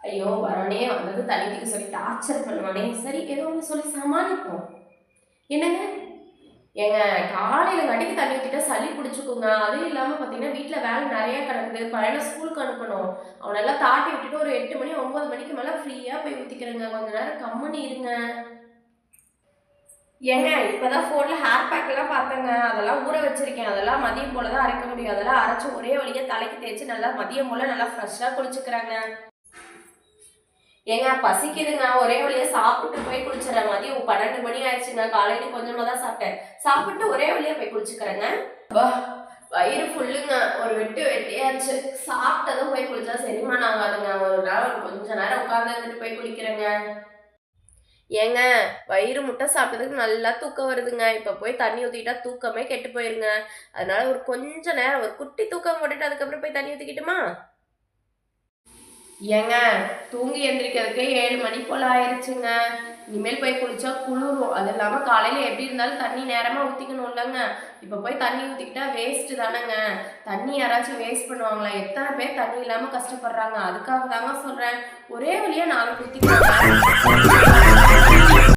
ஐயோ வரவனே வந்தது தண்ணி தூக்க சொல்லி டார்ச்சர் பண்ணுவானே, சரி ஏதோ ஒன்று சொல்லி சமாளிப்போம். என்னங்க ஏங்க காலையில காட்டிக்கு தண்ணி ஊத்திட்டா சளி பிடிச்சுக்குங்க. அதுவும் இல்லாம பார்த்தீங்கன்னா, வீட்ல வேலை நெறைய கிடக்குது. பையன ஸ்கூலுக்கு அனுப்பணும். அவனெல்லாம் தாட்டி விட்டுட்டு ஒரு 8 மணி 9 மணிக்கு மேல ஃப்ரீயா போய் ஊத்திக்கிறேங்க. கொஞ்ச நேரம் கம்முனு இருங்க. ஏங்க இப்பதான் ஃபோன்ல ஹேர் பேக்லாம் பார்த்தேங்க. அதெல்லாம் ஊற வச்சிருக்கேன். அதெல்லாம் மதியம் போல தான் அரைக்க முடியும். அதெல்லாம் அரைச்சு ஒரே வழியா தலைக்கு தேய்ச்சு நல்லா மதியம் போல நல்லா ஃப்ரெஷ்ஷா குளிச்சுக்கிறேங்க. ஏங்க பசிக்குதுங்க. ஒரே வழியா சாப்பிட்டு போய் குளிச்சுறேன். மதியம் 12 மணி ஆயிடுச்சுங்க. காலையில கொஞ்சமா தான் சாப்பிட்டேன். சாப்பிட்டு ஒரே வழியா போய் குளிச்சுக்கிறேங்க. அப்பா வயிறு ஃபுல்லுங்க. ஒரு வெட்டு வெட்டியாச்சு. சாப்பிட்டதும் போய் குளிச்சா செரிமானம் ஆகாதுங்க. ஒரு நேரம் கொஞ்ச நேரம் உட்கார்ந்து இருந்துட்டு போய் குளிக்கிறேங்க. ஏங்க வயிறு முட்டை சாப்பிட்டதுக்கு நல்லா தூக்கம் வருதுங்க. இப்ப போய் தண்ணி ஊத்திக்கிட்டா தூக்கமே கெட்டு போயிருங்க. அதனால ஒரு கொஞ்ச நேரம் ஒரு குட்டி தூக்கம் போட்டுட்டு அதுக்கப்புறம் போய் தண்ணி ஊத்திக்கிட்டுமா? ஏங்க தூங்கி எந்திரிக்கிறதுக்கே 7 மணி போல ஆயிருச்சுங்க. இனிமேல் போய் குளிச்சா குளிரும். அது இல்லாம காலையில எப்படி இருந்தாலும் தண்ணி நேரமா ஊத்திக்கணும் இல்லைங்க. இப்ப போய் தண்ணி ஊத்திக்கிட்டா வேஸ்ட் தானேங்க. தண்ணி யாராச்சும் வேஸ்ட் பண்ணுவாங்களா? எத்தனை பேர் தண்ணி இல்லாம கஷ்டப்படுறாங்க. அதுக்காக தாங்க சொல்றேன். ஒரே வழியா 4 ஊத்திக்கோங்க.